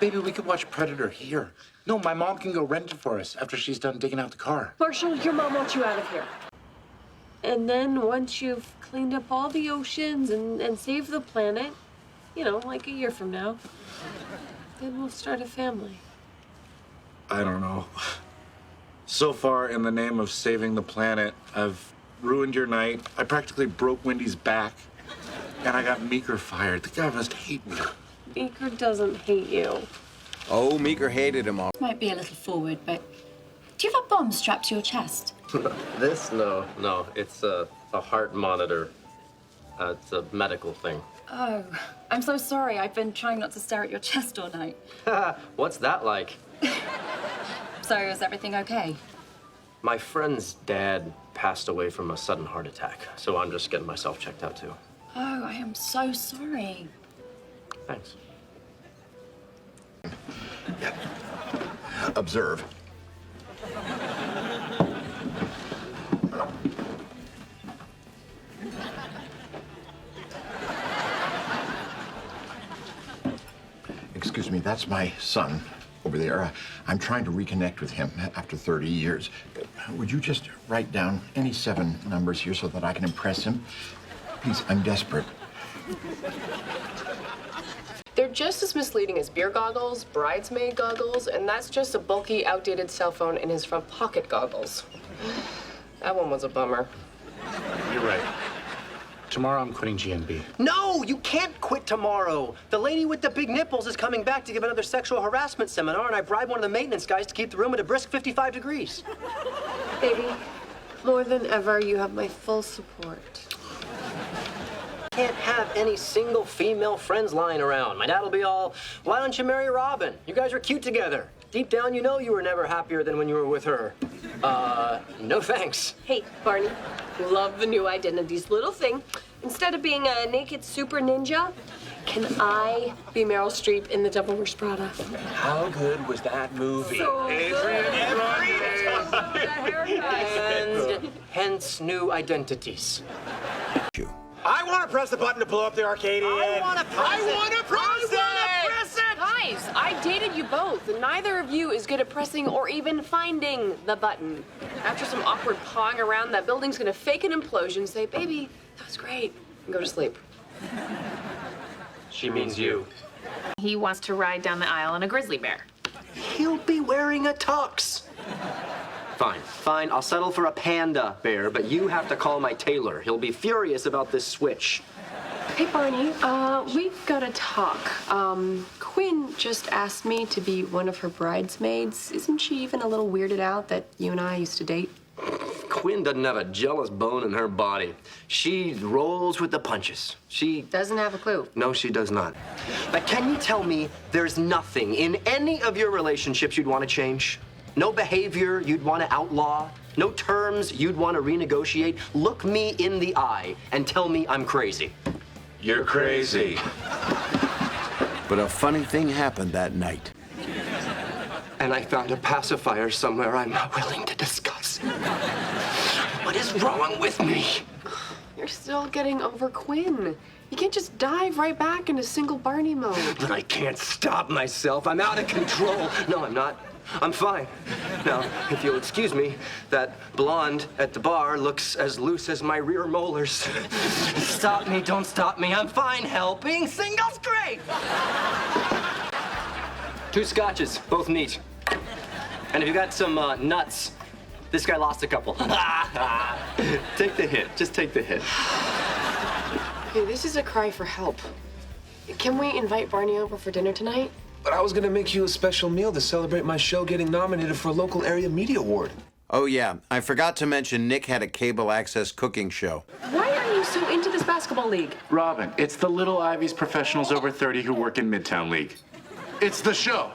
Baby, we could watch Predator here. No, my mom can go rent it for us after she's done digging out the car. Marshall, your mom wants you out of here. And then once you've cleaned up all the oceans and saved the planet, you know, like a year from now, then we'll start a family. I don't know. So far, in the name of saving the planet, I've ruined your night. I practically broke Wendy's back. And I got Meeker fired. The guy must hate me. Meeker doesn't hate you. Oh, Meeker hated him all. Might be a little forward, but do you have a bomb strapped to your chest? This? No. It's a heart monitor. It's a medical thing. Oh, I'm so sorry. I've been trying not to stare at your chest all night. What's that like? So, is everything okay? My friend's dad passed away from a sudden heart attack, so I'm just getting myself checked out, too. Oh, I am so sorry. Thanks. Yeah. Observe. Excuse me, that's my son over there. I'm trying to reconnect with him after 30 years. Would you just write down any 7 numbers here so that I can impress him? Please, I'm desperate. They're just as misleading as beer goggles, bridesmaid goggles, and that's just a bulky, outdated cell phone in his front pocket goggles. That one was a bummer. You're right. Tomorrow I'm quitting GNB. No, you can't quit tomorrow. The lady with the big nipples is coming back to give another sexual harassment seminar, and I bribed one of the maintenance guys to keep the room at a brisk 55 degrees. Baby, more than ever, you have my full support. Can't have any single female friends lying around. My dad'll be all, why don't you marry Robin? You guys were cute together. Deep down, you know you were never happier than when you were with her. No thanks. Hey, Barney, love the new identities little thing. Instead of being a naked super ninja, can I be Meryl Streep in The Devil Wears Prada? How good was that movie? So good. And hence new identities. I want to press the button to blow up the Arcadian. I want to press it. Guys, I dated you both, and neither of you is good at pressing or even finding the button. After some awkward pawing around, that building's gonna fake an implosion, say, baby, that was great, and go to sleep. She means you. He wants to ride down the aisle in a grizzly bear. He'll be wearing a tux. Fine, I'll settle for a panda bear, but you have to call my tailor. He'll be furious about this switch. Hey, Barney, we've got to talk. Quinn just asked me to be one of her bridesmaids. Isn't she even a little weirded out that you and I used to date? Quinn doesn't have a jealous bone in her body. She rolls with the punches. She Doesn't have a clue. No, she does not. But can you tell me there's nothing in any of your relationships you'd want to change? No behavior you'd want to outlaw? No terms you'd want to renegotiate? Look me in the eye and tell me I'm crazy. You're crazy. But a funny thing happened that night. And I found a pacifier somewhere I'm not willing to discuss. What is wrong with me? You're still getting over Quinn. You can't just dive right back into single Barney mode. But I can't stop myself. I'm out of control. No, I'm not. I'm fine. Now, if you'll excuse me, that blonde at the bar looks as loose as my rear molars. Stop me, don't stop me. I'm fine, hell. Being single's great. 2 scotches, both neat. And if you got some nuts, this guy lost a couple. Take the hit, just take the hit. Hey, this is a cry for help. Can we invite Barney over for dinner tonight? But I was gonna make you a special meal to celebrate my show getting nominated for a local area media award. Oh, yeah. I forgot to mention Nick had a cable access cooking show. Why are you so into this basketball league? Robin, it's the Little Ivies professionals over 30 who work in Midtown League. It's the show.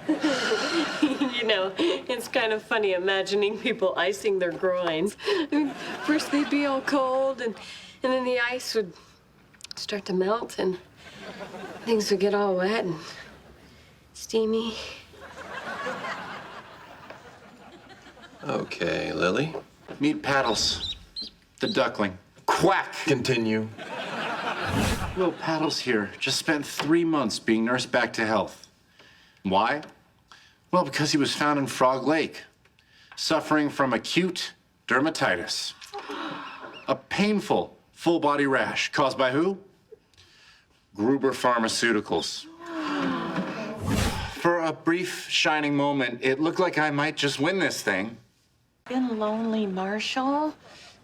You know, it's kind of funny imagining people icing their groins. I mean, first they'd be all cold, and then the ice would start to melt, and things would get all wet and steamy. Okay, Lily. Meet Paddles, the duckling. Quack! Continue. Will Paddles here just spent 3 months being nursed back to health. Why? Well, because he was found in Frog Lake, suffering from acute dermatitis. A painful full-body rash caused by who? Gruber Pharmaceuticals. For a brief, shining moment, it looked like I might just win this thing. Been lonely, Marshall.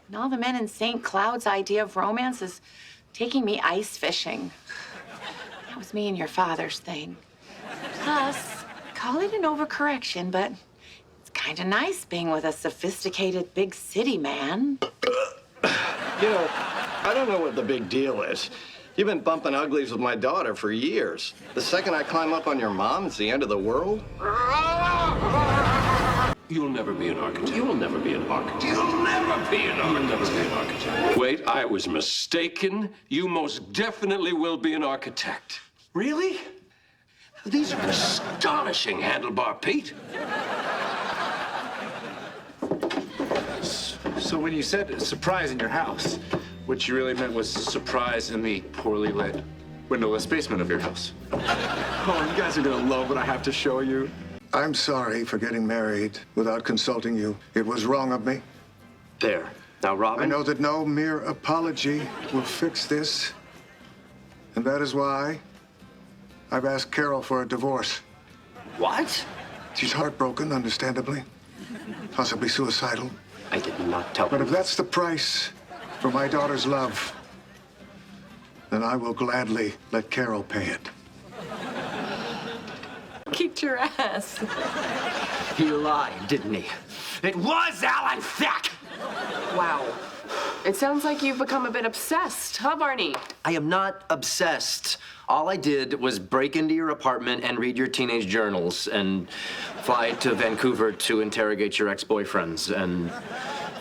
And all the men in St. Cloud's idea of romance is taking me ice fishing. That was me and your father's thing. Plus, call it an overcorrection, but it's kind of nice being with a sophisticated big city man. You know, I don't know what the big deal is. You've been bumping uglies with my daughter for years. The second I climb up on your mom, it's the end of the world. You'll never be an architect. You will never be an architect. You'll never be an architect. You'll never be an architect. Wait, I was mistaken. You most definitely will be an architect. Really? These are astonishing, Handlebar Pete. So when you said surprise in your house, what you really meant was surprise in the poorly lit, windowless basement of your house. Oh, you guys are gonna love what I have to show you. I'm sorry for getting married without consulting you. It was wrong of me. There. Now, Robin. I know that no mere apology will fix this. And that is why I've asked Carol for a divorce. What? She's heartbroken, understandably. Possibly suicidal. I did not tell But her. if that's the price for my daughter's love, then I will gladly let Carol pay it. Kicked your ass. He lied, didn't he? It was Alan Thicke! Wow. It sounds like you've become a bit obsessed, huh, Barney? I am not obsessed. All I did was break into your apartment and read your teenage journals and fly to Vancouver to interrogate your ex-boyfriends and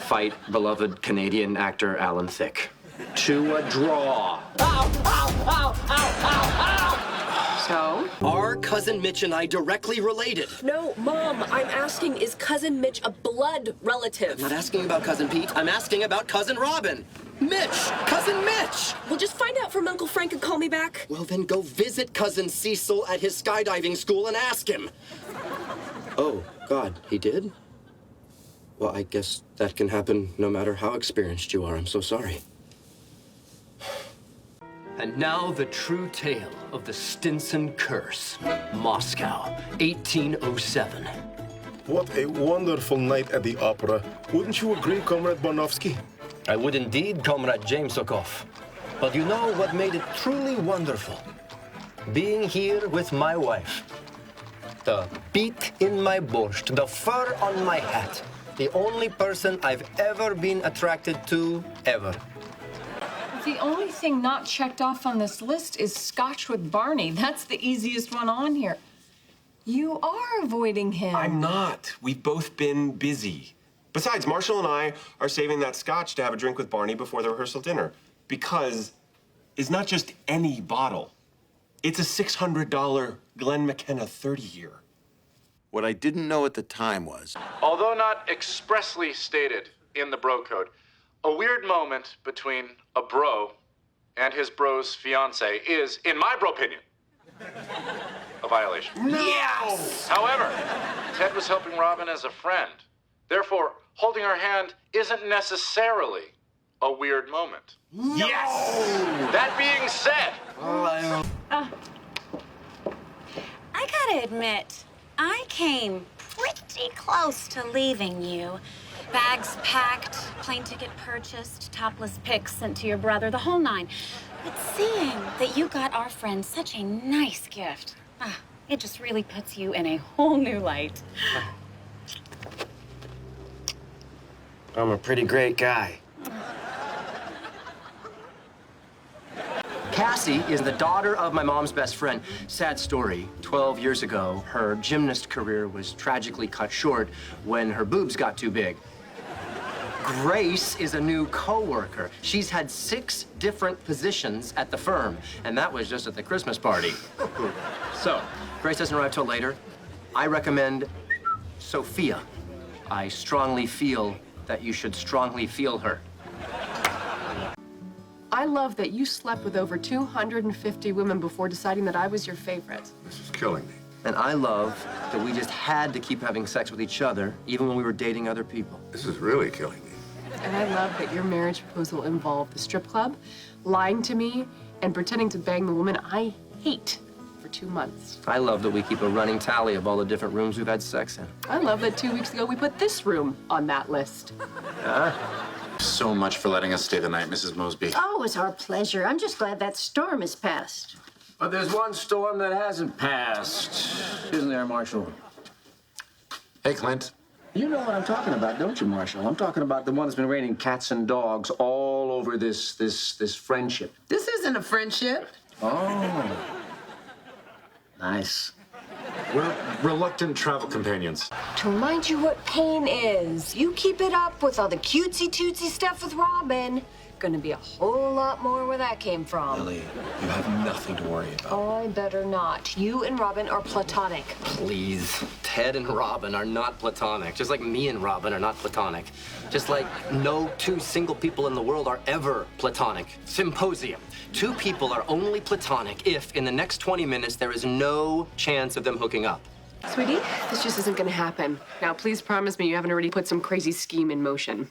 fight beloved Canadian actor Alan Thicke. To a draw. Ow, ow, ow, ow, ow, ow! So? Are Cousin Mitch and I directly related? No, Mom, I'm asking, is Cousin Mitch a blood relative? I'm not asking about Cousin Pete. I'm asking about Cousin Robin. Mitch! Cousin Mitch! Well, just find out from Uncle Frank and call me back. Well, then go visit Cousin Cecil at his skydiving school and ask him. Oh, God, he did? Well, I guess that can happen no matter how experienced you are. I'm so sorry. And now the true tale of the Stinson Curse. Moscow, 1807. What a wonderful night at the opera. Wouldn't you agree, Comrade Barnowski? I would indeed, Comrade J.M.Sokov. But you know what made it truly wonderful? Being here with my wife. The beak in my borscht, the fur on my hat. The only person I've ever been attracted to, ever. The only thing not checked off on this list is Scotch with Barney. That's the easiest one on here. You are avoiding him. I'm not. We've both been busy. Besides, Marshall and I are saving that scotch to have a drink with Barney before the rehearsal dinner. Because it's not just any bottle. It's a $600 Glen McKenna 30-year. What I didn't know at the time was, although not expressly stated in the bro code, a weird moment between a bro and his bro's fiance is, in my bro opinion, a violation. No! Yes! However, Ted was helping Robin as a friend. Therefore, holding her hand isn't necessarily a weird moment. Yes! That being said, I gotta admit, I came pretty close to leaving you. Bags packed, plane ticket purchased, topless pics sent to your brother, the whole nine. But seeing that you got our friend such a nice gift, it just really puts you in a whole new light. I'm a pretty great guy. Cassie is the daughter of my mom's best friend. Sad story, 12 years ago, her gymnast career was tragically cut short when her boobs got too big. Grace is a new co-worker. She's had 6 different positions at the firm, and that was just at the Christmas party. So, Grace doesn't arrive till later. I recommend Sophia. I strongly feel that you should strongly feel her. I love that you slept with over 250 women before deciding that I was your favorite. This is killing me. And I love that we just had to keep having sex with each other, even when we were dating other people. This is really killing me. And I love that your marriage proposal involved the strip club, lying to me, and pretending to bang the woman I hate for 2 months. I love that we keep a running tally of all the different rooms we've had sex in. I love that 2 weeks ago we put this room on that list. So much for letting us stay the night, Mrs. Mosby. Oh, it's our pleasure. I'm just glad that storm has passed. But there's one storm that hasn't passed, isn't there, Marshal? Hey, Clint. You know what I'm talking about, don't you, Marshal? I'm talking about the one that's been raining cats and dogs all over this friendship. This isn't a friendship. Oh. Nice. We're reluctant travel companions. To remind you what pain is. You keep it up with all the cutesy-tootsy stuff with Robin. Gonna be a whole lot more where that came from. Lily, you have nothing to worry about. I better not. You and Robin are platonic. Please. Ted and Robin are not platonic, just like me and Robin are not platonic. Just like no 2 single people in the world are ever platonic. Symposium. 2 people are only platonic if, in the next 20 minutes, there is no chance of them hooking up. Sweetie, this just isn't gonna happen. Now, please promise me you haven't already put some crazy scheme in motion.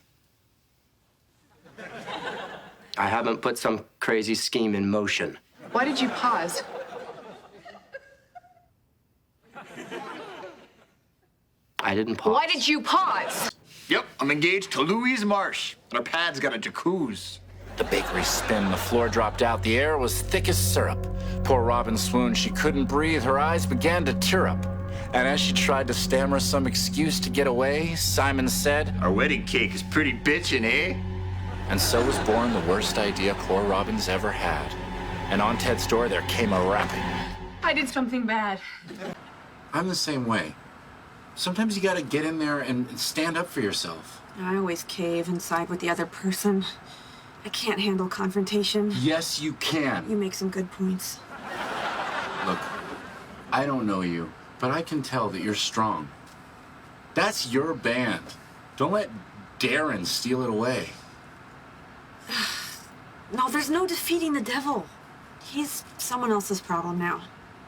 I haven't put some crazy scheme in motion. Why did you pause? I didn't pause. Why did you pause? Yep, I'm engaged to Louise Marsh, and our pad's got a jacuzzi. The bakery spin, the floor dropped out, the air was thick as syrup. Poor Robin swooned, she couldn't breathe, her eyes began to tear up. And as she tried to stammer some excuse to get away, Simon said, Our wedding cake is pretty bitchin', eh? And so was born the worst idea poor Robin's ever had. And on Ted's door there came a rapping. I did something bad. I'm the same way. Sometimes you gotta get in there and stand up for yourself. I always cave and side with the other person. I can't handle confrontation. Yes, you can. You make some good points. Look, I don't know you, but I can tell that you're strong. That's your band. Don't let Darren steal it away. No, there's no defeating the devil. He's someone else's problem now.